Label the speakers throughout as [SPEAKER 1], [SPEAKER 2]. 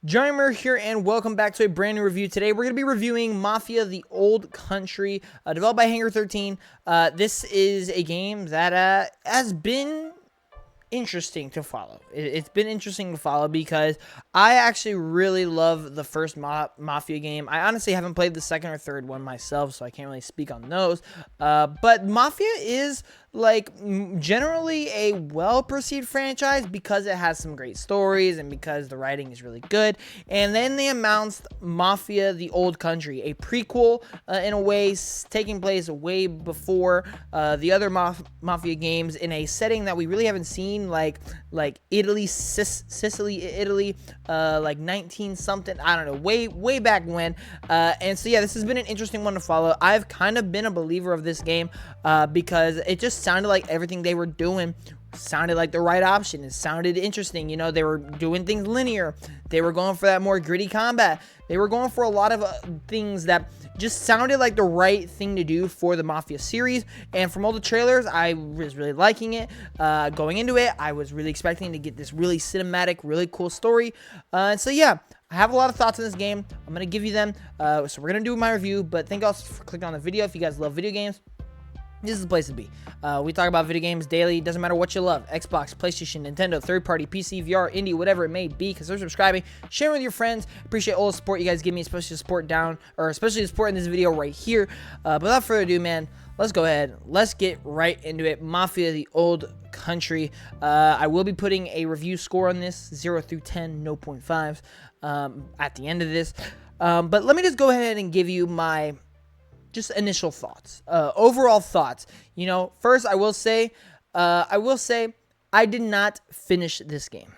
[SPEAKER 1] Jimer here, and welcome back to a brand new review. Today, we're going to be reviewing Mafia: The Old Country, developed by Hangar 13. This is a game that has been interesting to follow. It's been interesting to follow because I actually really love the first Mafia game. I honestly haven't played the second or third one myself, so I can't really speak on those. But Mafia is generally a well-perceived franchise because it has some great stories and because the writing is really good. And then they announced Mafia: The Old Country, a prequel in a way, taking place way before the other Mafia games in a setting that we really haven't seen, like Italy, Sicily, Italy, like 19 something, I don't know, way back when. And so yeah, this has been an interesting one to follow. I've kind of been a believer of this game because it just sounded like everything they were doing sounded like the right option. It sounded interesting. You know, they were doing things linear. They were going for that more gritty combat. They were going for a lot of things that just sounded like the right thing to do for the Mafia series. And from all the trailers, I was really liking it. Going into it, I was really expecting to get this really cinematic, really cool story. And so yeah, I have a lot of thoughts on this game. I'm going to give you them. So we're going to do my review, but thank you all for clicking on the video. If you guys love video games, this is the place to be. We talk about video games daily. Doesn't matter what you love. Xbox, PlayStation, Nintendo, third-party, PC, VR, indie, whatever it may be. Consider subscribing, sharing with your friends. Appreciate all the support you guys give me, especially the support in this video right here. But without further ado, man, let's go ahead. Let's get right into it. Mafia: The Old Country. I will be putting a review score on this, 0 through 10, no 0.5s, at the end of this. But let me just go ahead and give you my just initial thoughts, overall thoughts. You know, first I will say I did not finish this game,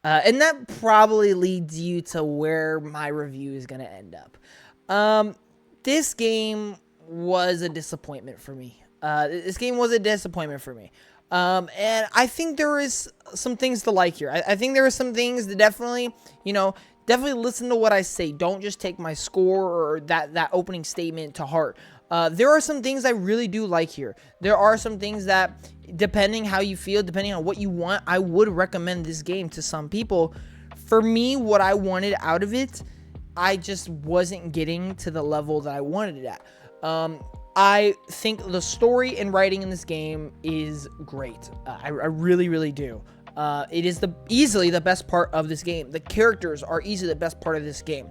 [SPEAKER 1] and that probably leads you to where my review is gonna end up. This game was a disappointment for me. And I think there is some things to like here. I think there are some things that definitely, definitely listen to what I say. Don't just take my score or that opening statement to heart. There are some things I really do like here. There are some things that, depending how you feel, depending on what you want, I would recommend this game to some people. For me, what I wanted out of it, I just wasn't getting to the level that I wanted it at. I think the story and writing in this game is great. I really, really do. It is easily the best part of this game. The characters are easily the best part of this game.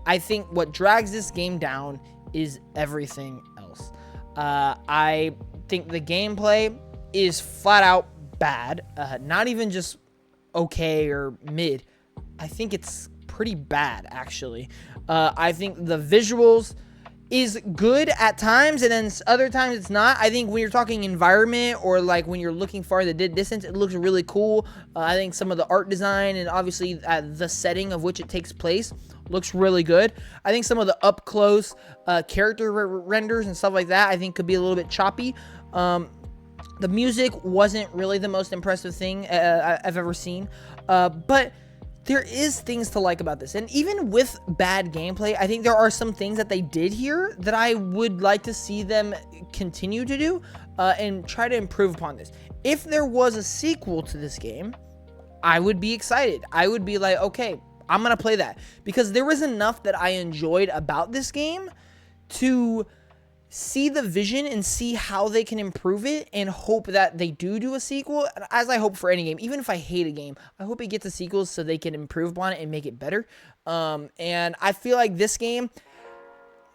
[SPEAKER 1] I think what drags this game down is everything else. I think the gameplay is flat out bad. Not even just okay or mid. I think it's pretty bad, actually. I think the visuals is good at times, and then other times it's not. I think when you're talking environment, or like when you're looking far the distance, it looks really cool. I think some of the art design and obviously the setting of which it takes place looks really good. I think some of the up close character renders and stuff like that, I think, could be a little bit choppy. The music wasn't really the most impressive thing I've ever seen, but there is things to like about this. And even with bad gameplay, I think there are some things that they did here that I would like to see them continue to do and try to improve upon this. If there was a sequel to this game, I would be excited. I would be like, okay, I'm going to play that. Because there was enough that I enjoyed about this game to see the vision and see how they can improve it, and hope that they do a sequel, as I hope for any game. Even if I hate a game, I hope it gets a sequel so they can improve upon it and make it better. And I feel like this game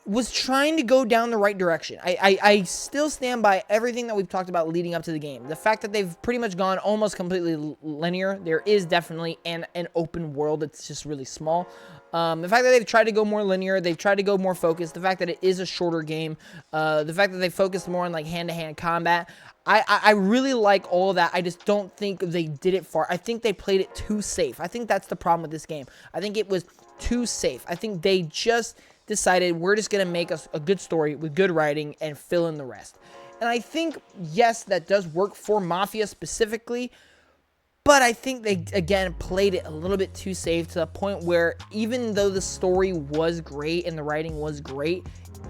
[SPEAKER 1] was trying to go down the right direction. I still stand by everything that we've talked about leading up to the game. The fact that they've pretty much gone almost completely linear. There is definitely an open world. It's just really small. The fact that they've tried to go more linear, they've tried to go more focused, the fact that it is a shorter game, the fact that they focused more on like hand-to-hand combat, I really like all of that. I just don't think they did it far. I think they played it too safe. I think that's the problem with this game. I think it was too safe. I think they just decided, we're just going to make us a good story with good writing and fill in the rest. And I think, yes, that does work for Mafia specifically, but I think they, again, played it a little bit too safe, to the point where even though the story was great and the writing was great,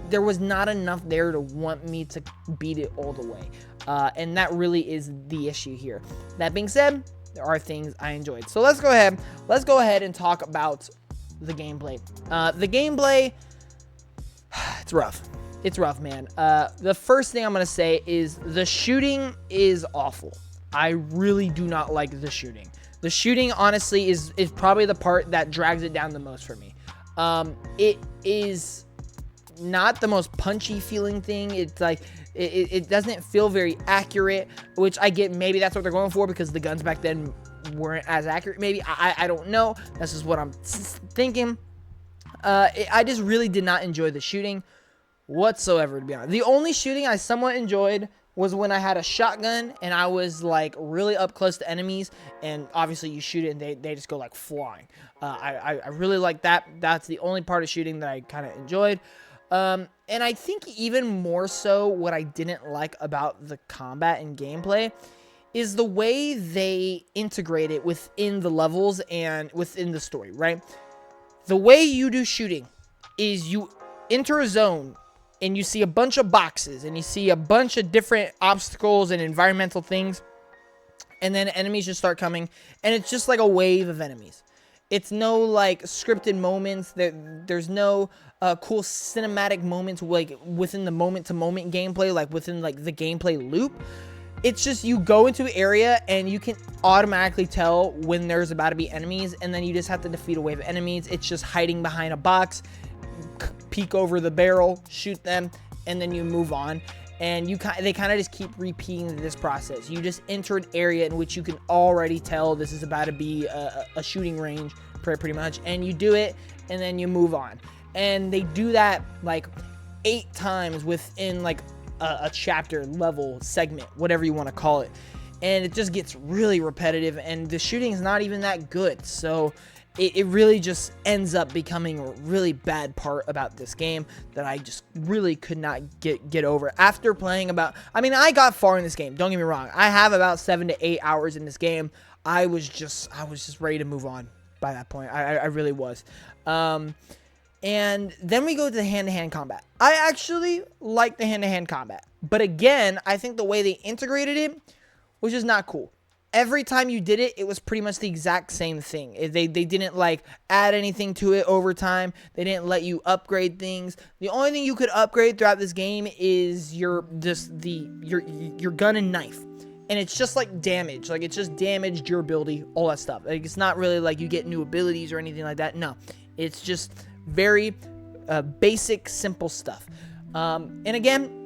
[SPEAKER 1] there was not enough there to want me to beat it all the way. And that really is the issue here. That being said, there are things I enjoyed. So let's go ahead and talk about the gameplay. The gameplay, it's rough. It's rough, man. The first thing I'm going to say is the shooting is awful. I really do not like the shooting. The shooting, honestly, is probably the part that drags it down the most for me. It is not the most punchy feeling thing. It's like, it doesn't feel very accurate, which I get. Maybe that's what they're going for because the guns back then weren't as accurate. Maybe, I don't know. That's just what I'm thinking. I just really did not enjoy the shooting whatsoever, to be honest. The only shooting I somewhat enjoyed was when I had a shotgun and I was like really up close to enemies, and obviously you shoot it and they just go like flying. I really like that. That's the only part of shooting that I kind of enjoyed. And I think even more so what I didn't like about the combat and gameplay is the way they integrate it within the levels and within the story, right? The way you do shooting is you enter a zone and you see a bunch of boxes and you see a bunch of different obstacles and environmental things, and then enemies just start coming, and it's just like a wave of enemies. It's no like scripted moments. There's no cool cinematic moments like within the moment-to-moment gameplay, like within like the gameplay loop. It's just you go into an area and you can automatically tell when there's about to be enemies, and then you just have to defeat a wave of enemies. It's just hiding behind a box, peek over the barrel, shoot them, and then you move on. And they kind of just keep repeating this process. You just enter an area in which you can already tell this is about to be a shooting range, pretty much. And you do it, and then you move on. And they do that like 8 times within like a chapter, level, segment, whatever you want to call it. And it just gets really repetitive, and the shooting is not even that good. So it really just ends up becoming a really bad part about this game that I just really could not get over. After playing I got far in this game, don't get me wrong. I have about 7 to 8 hours in this game. I was just ready to move on by that point. I really was. And then we go to the hand-to-hand combat. I actually like the hand-to-hand combat. But again, I think the way they integrated it was just not cool. Every time you did it, it was pretty much the exact same thing. They didn't like add anything to it over time. They didn't let you upgrade things. The only thing you could upgrade throughout this game is your gun and knife. And it's just like damage. Like it's just damage, durability, all that stuff. Like it's not really like you get new abilities or anything like that. No, it's just very basic, simple stuff. And again,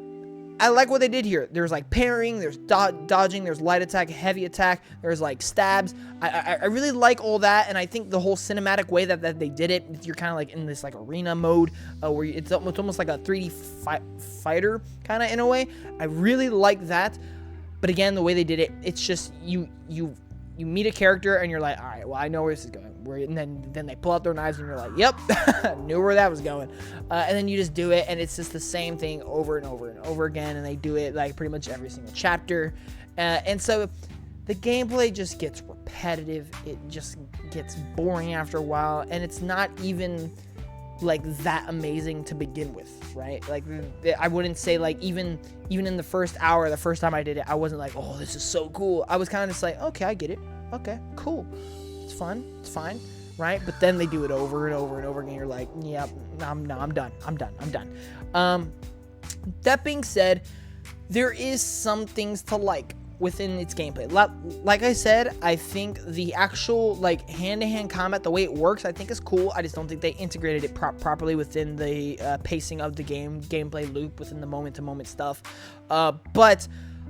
[SPEAKER 1] I like what they did here. There's like parrying, there's dodging, there's light attack, heavy attack, there's like stabs. I really like all that, and I think the whole cinematic way that they did it, you're kind of like in this like arena mode where it's almost like a 3D fighter kind of in a way. I really like that, but again, the way they did it, it's just you meet a character and you're like, all right, well, I know where this is going. And then they pull out their knives and you're like, yep, knew where that was going. And then you just do it, and it's just the same thing over and over and over again. And they do it like pretty much every single chapter. And so the gameplay just gets repetitive. It just gets boring after a while. And it's not even like that amazing to begin with, right? Like I wouldn't say like even in the first hour, the first time I did it, I wasn't like, oh, this is so cool. I was kind of just like, okay, I get it. Okay, cool. It's fun. It's fine, right? But then they do it over and over and over again. You're like, yep, I'm done. That being said, there is some things to like within its gameplay. Like I said, I think the actual like hand-to-hand combat, the way it works, I think is cool. I just don't think they integrated it properly within the pacing of the gameplay loop, within the moment-to-moment stuff. But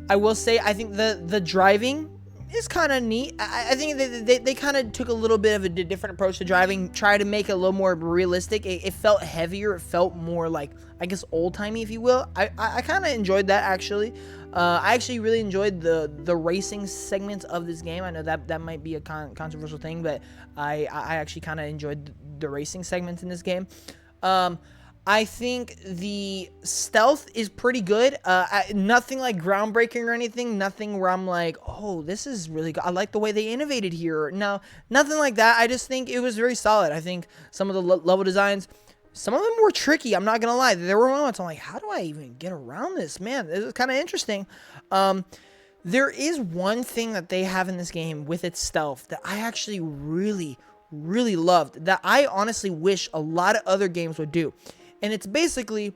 [SPEAKER 1] I will say, I think the driving is kind of neat. I think they kind of took a little bit of a different approach to driving, try to make it a little more realistic. It felt heavier. It felt more like, I guess, old-timey, if you will. I kind of enjoyed that, actually. I actually really enjoyed the racing segments of this game. I know that might be a controversial thing, but I actually kind of enjoyed the racing segments in this game. I think the stealth is pretty good. Nothing like groundbreaking or anything. Nothing where I'm like, oh, this is really good. I like the way they innovated here. No, nothing like that. I just think it was very solid. I think some of the level designs, some of them were tricky. I'm not going to lie. There were moments I'm like, how do I even get around this? Man, this is kind of interesting. There is one thing that they have in this game with its stealth that I actually really loved, that I honestly wish a lot of other games would do. And it's basically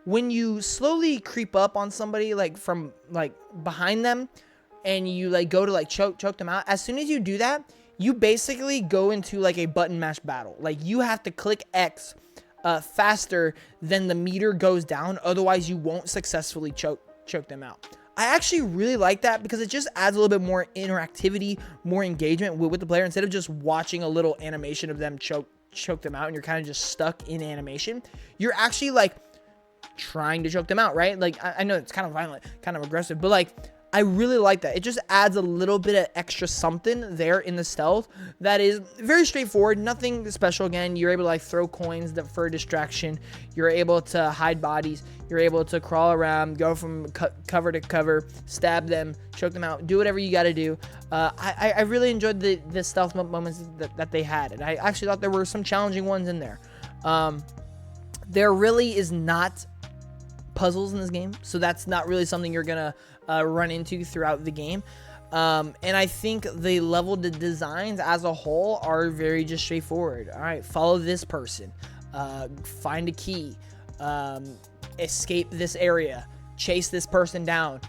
[SPEAKER 1] when you slowly creep up on somebody, like from like behind them, and you like go to like choke them out. As soon as you do that, you basically go into like a button mash battle. Like you have to click X faster than the meter goes down, otherwise you won't successfully choke them out. I actually really like that because it just adds a little bit more interactivity, more engagement with the player, instead of just watching a little animation of them choke them out and you're kind of just stuck in animation. You're actually like trying to choke them out, right? Like I know it's kind of violent, kind of aggressive, but like I really like that. It just adds a little bit of extra something there in the stealth that is very straightforward. Nothing special. Again, you're able to like throw coins for distraction. You're able to hide bodies. You're able to crawl around, go from cover to cover, stab them, choke them out, do whatever you got to do. I really enjoyed the stealth moments that they had. And I actually thought there were some challenging ones in there. There really is not puzzles in this game, so that's not really something you're gonna run into throughout the game. And I think the level designs as a whole are very just straightforward. All right, follow this person, find a key, escape this area, chase this person down.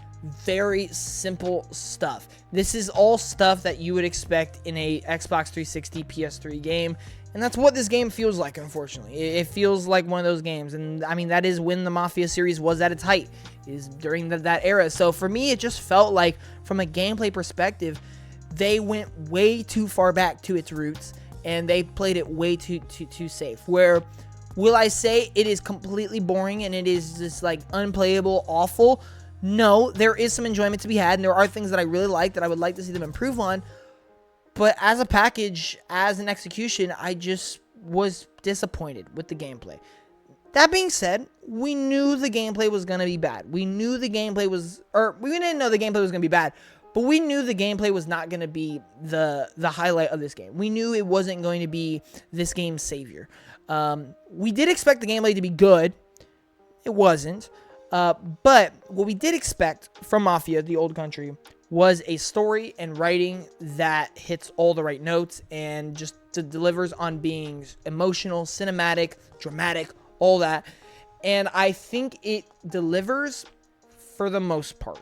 [SPEAKER 1] Very simple stuff. This is all stuff that you would expect in a Xbox 360 PS3 game, and that's what this game feels like. Unfortunately, it feels like one of those games, and I mean that is when the Mafia series was at its height, is during that era. So for me, it just felt like from a gameplay perspective, they went way too far back to its roots, and they played it way too safe. Where will I say it is completely boring and it is just like unplayable, awful? No, there is some enjoyment to be had, and there are things that I really like that I would like to see them improve on. But as a package, as an execution, I just was disappointed with the gameplay. That being said, we knew the gameplay was going to be bad. We knew the gameplay was, or we didn't know the gameplay was going to be bad, but we knew the gameplay was not going to be the highlight of this game. We knew it wasn't going to be this game's savior. We did expect the gameplay to be good. It wasn't. But what we did expect from Mafia, the old country, was a story and writing that hits all the right notes and just delivers on being emotional, cinematic, dramatic, all that. And I think it delivers for the most part.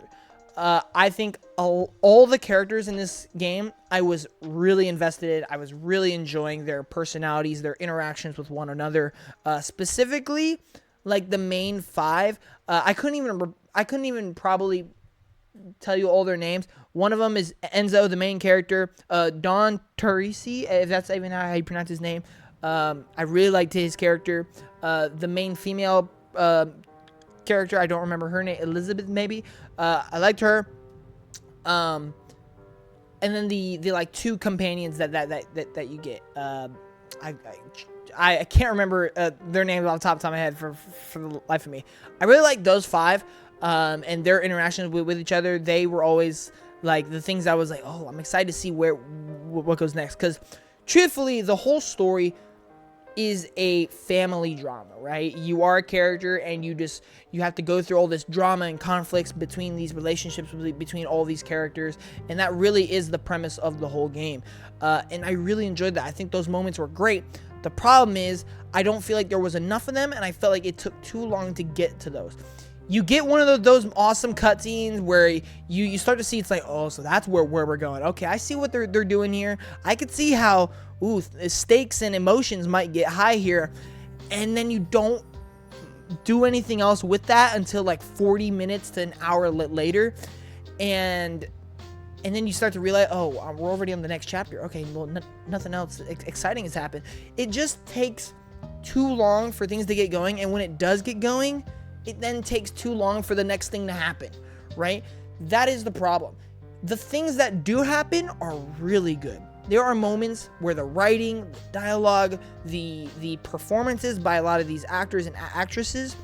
[SPEAKER 1] I think all the characters in this game, I was really invested in. I was really enjoying their personalities, their interactions with one another. Specifically, like the main five, I couldn't even probably tell you all their names. One of them is Enzo, the main character. Don Teresi, if that's even how you pronounce his name. I really liked his character. The main female character, I don't remember her name, Elizabeth maybe. I liked her. And then the like two companions that you get. I can't remember their names off the top of my head for the life of me. I really like those five, and their interactions with each other. They were always like the things I was like, oh, I'm excited to see what goes next. Because truthfully, the whole story is a family drama, right? You are a character, and you have to go through all this drama and conflicts between these relationships between all these characters, and that really is the premise of the whole game. And I really enjoyed that. I think those moments were great. The problem is, I don't feel like there was enough of them, and I felt like it took too long to get to those. You get one of those awesome cutscenes where you start to see, it's like, oh, so that's where we're going. Okay, I see what they're doing here. I could see how, the stakes and emotions might get high here, and then you don't do anything else with that until like 40 minutes to an hour later, and then you start to realize, oh, we're already on the next chapter. Okay, well, nothing else exciting has happened. It just takes too long for things to get going, and when it does get going, it then takes too long for the next thing to happen, right? That is the problem. The things that do happen are really good. There are moments where the writing, the dialogue, the performances by a lot of these actors and actresses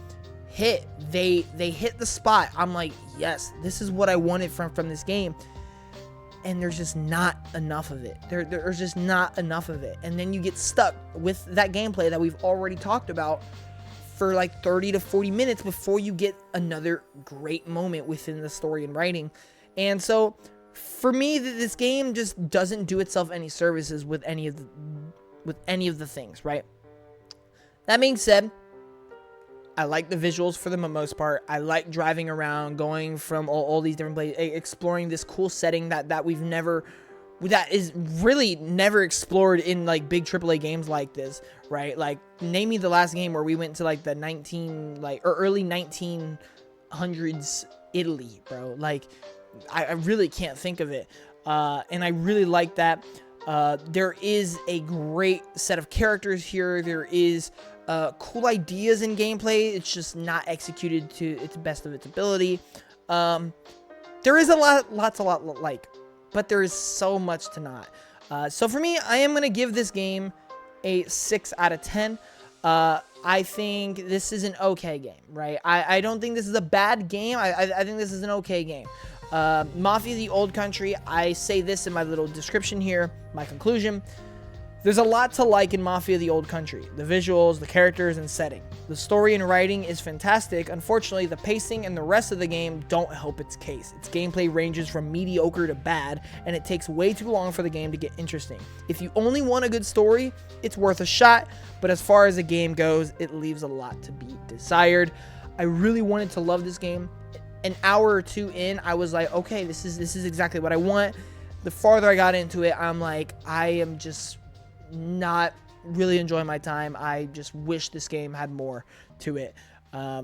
[SPEAKER 1] hit. They hit the spot. I'm like, yes, this is what I wanted from this game. And there's just not enough of it. There's just not enough of it. And then you get stuck with that gameplay that we've already talked about for like 30 to 40 minutes before you get another great moment within the story and writing. And so for me, this game just doesn't do itself any services with any of the things, right? That being said, I like the visuals for the most part. I like driving around, going from all these different places, exploring this cool setting that is really never explored in like big AAA games like this, right? Like, name me the last game where we went to like the early 1900s Italy, bro. Like, I really can't think of it, and I really like that. There is a great set of characters here. There is cool ideas in gameplay. It's just not executed to its best of its ability. There is a lot like, but there is so much to not. So for me, I am going to give this game a 6 out of 10. I think this is an okay game, right? I don't think this is a bad game. I think this is an okay game. Mafia: The Old Country, I say this in my little description here, my conclusion. There's a lot to like in Mafia: The Old Country. The visuals, the characters, and setting. The story and writing is fantastic. Unfortunately, the pacing and the rest of the game don't help its case. Its gameplay ranges from mediocre to bad, and it takes way too long for the game to get interesting. If you only want a good story, it's worth a shot, but as far as the game goes, it leaves a lot to be desired. I really wanted to love this game. An hour or two in, I was like, okay, this is exactly what I want. The farther I got into it, I'm like, I am just not really enjoying my time. I just wish this game had more to it.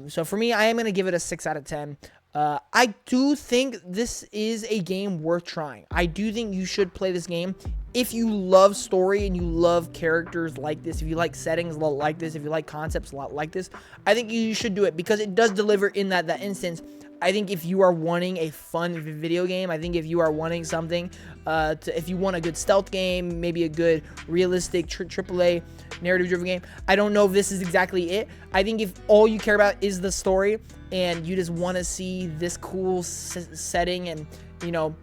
[SPEAKER 1] So for me, I am going to give it a 6 out of 10. I do think this is a game worth trying. I do think you should play this game if you love story and you love characters like this, if you like settings a lot like this, if you like concepts a lot like this. I think you should do it because it does deliver in that instance. I think if you are wanting a fun video game, I think if you are wanting something, if you want a good stealth game, maybe a good realistic AAA narrative-driven game, I don't know if this is exactly it. I think if all you care about is the story and you just want to see this cool setting and, you know,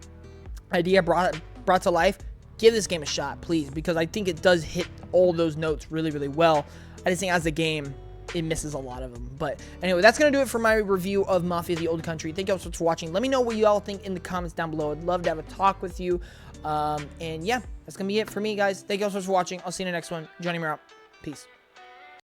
[SPEAKER 1] idea brought to life, give this game a shot, please, because I think it does hit all those notes really, really well. I just think as a game, it misses a lot of them. But anyway, that's going to do it for my review of Mafia: The Old Country. Thank you all so much for watching. Let me know what you all think in the comments down below. I'd love to have a talk with you. And yeah, that's going to be it for me, guys. Thank you all so much for watching. I'll see you in the next one. Johnny Moore out. Peace.